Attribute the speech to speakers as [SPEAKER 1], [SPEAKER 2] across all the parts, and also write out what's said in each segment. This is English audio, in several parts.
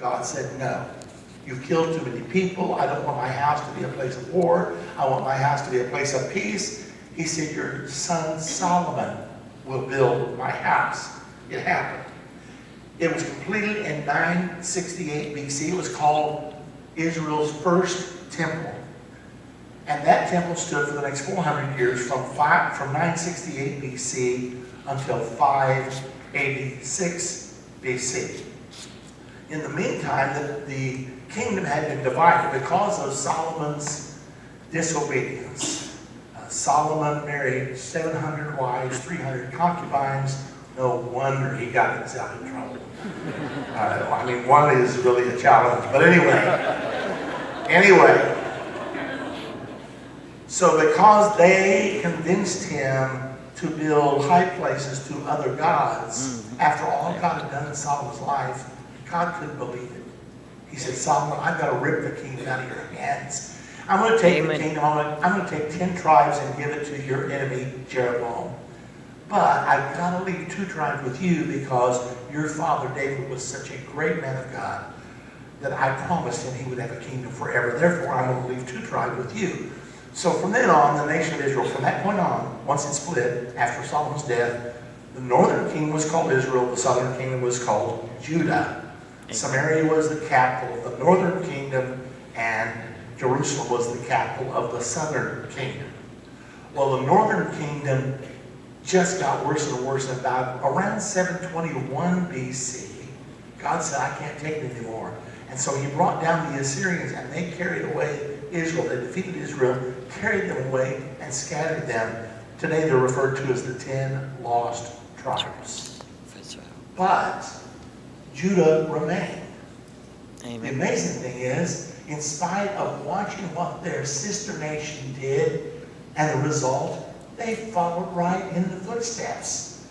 [SPEAKER 1] God said, no. You've killed too many people. I don't want my house to be a place of war. I want my house to be a place of peace. He said, your son Solomon will build my house. It happened. It was completed in 968 BC. It was called Israel's first temple. And that temple stood for the next 400 years from 968 BC until 586 BC. In the meantime, the kingdom had been divided because of Solomon's disobedience. Solomon married 700 wives, 300 concubines. No wonder he got himself in trouble. I mean, one is really a challenge, but anyway. So because they convinced him to build high places to other gods, after all God had done in Solomon's life, God couldn't believe it. He said, Solomon, I've got to rip the kingdom out of your hands. I'm going to take the kingdom, I'm going to take 10 tribes and give it to your enemy, Jeroboam. But I've got to leave 2 tribes with you because your father David was such a great man of God that I promised him he would have a kingdom forever. Therefore, I'm going to leave 2 tribes with you. So from then on, the nation of Israel, from that point on, once it split after Solomon's death, the northern kingdom was called Israel, the southern kingdom was called Judah. Samaria was the capital of the northern kingdom, and Jerusalem was the capital of the southern kingdom. Well, the northern kingdom just got worse and worse. About around 721 BC, God said, I can't take it anymore. And so he brought down the Assyrians, and they carried away Israel. They defeated Israel, carried them away, and scattered them. Today they're referred to as the 10 lost tribes. But Judah remained. Amen. The amazing thing is, in spite of watching what their sister nation did, and the result, they followed right in the footsteps.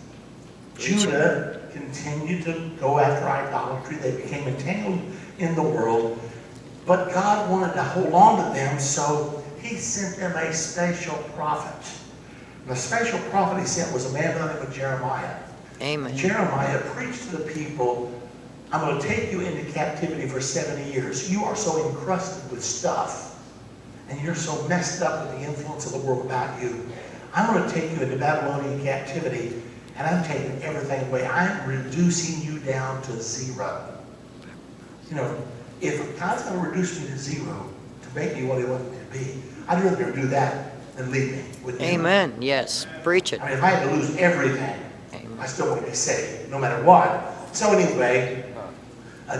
[SPEAKER 1] Judah continued to go after idolatry. They became entangled in the world. But God wanted to hold on to them, so he sent them a special prophet. The special prophet he sent was a man by the name of Jeremiah.
[SPEAKER 2] Amen.
[SPEAKER 1] Jeremiah preached to the people, I'm going to take you into captivity for 70 years. You are so encrusted with stuff, and you're so messed up with the influence of the world about you. I'm going to take you into Babylonian captivity, and I'm taking everything away. I'm reducing you down to 0. You know, if God's going to reduce me to 0 to make me what he wants me to be, I'd rather do that than leave me.
[SPEAKER 2] Amen. Yes. Preach it.
[SPEAKER 1] I mean, if I had to lose everything,
[SPEAKER 2] Amen.
[SPEAKER 1] I still want to be saved, no matter what. So anyway,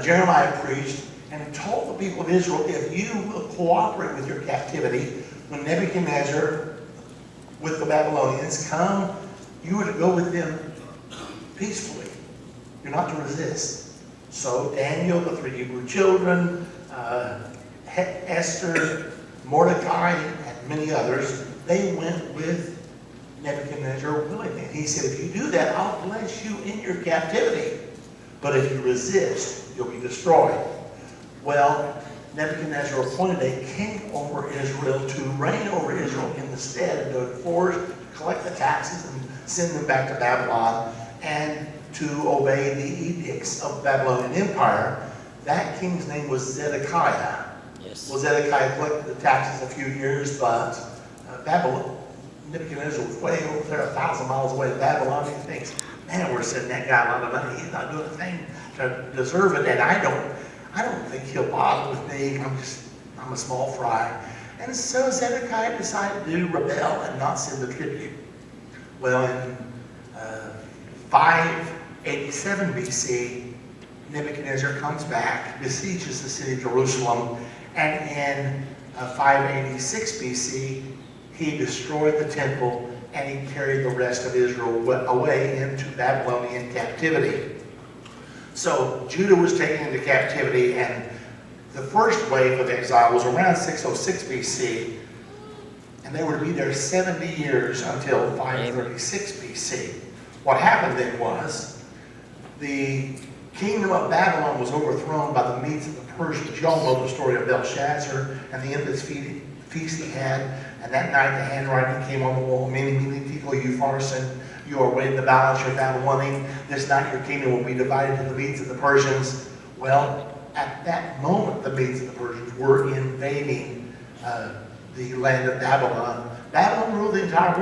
[SPEAKER 1] Jeremiah preached and told the people of Israel, if you will cooperate with your captivity, when Nebuchadnezzar with the Babylonians come, you are to go with them peacefully. You're not to resist. So Daniel, the 3 Hebrew children, Esther, Mordecai, and many others, they went with Nebuchadnezzar willingly. He said, if you do that, I'll bless you in your captivity. But if you resist, you'll be destroyed. Well, Nebuchadnezzar appointed a king over Israel to reign over Israel in the stead and to enforce, collect the taxes and send them back to Babylon, and to obey the edicts of the Babylonian Empire. That king's name was Zedekiah.
[SPEAKER 2] Yes.
[SPEAKER 1] Well, Zedekiah collected the taxes a few years, but Nebuchadnezzar was way over there, 1,000 miles away in Babylon. He thinks, man, we're sending that guy a lot of money. He's not doing a thing to deserve it, and I don't think he'll bother with me. I'm a small fry. And so Zedekiah decided to rebel and not send the tribute. Well, in 587 BC, Nebuchadnezzar comes back, besieges the city of Jerusalem, and in 586 BC, he destroyed the temple and he carried the rest of Israel away into Babylonian captivity. So Judah was taken into captivity, and the first wave of exile was around 606 BC, and they were to be there 70 years until 536 BC. What happened then was the kingdom of Babylon was overthrown by the Medes and the Persians. You all know the story of Belshazzar and the endless feast he had. And that night the handwriting came on the wall, mene, mene, tekel, upharsin, you are weighed in the balance, you're found wanting. This night your kingdom will be divided to the Medes and the Persians. Well, at that moment, the Medes and the Persians were invading the land of Babylon. Babylon ruled the entire world.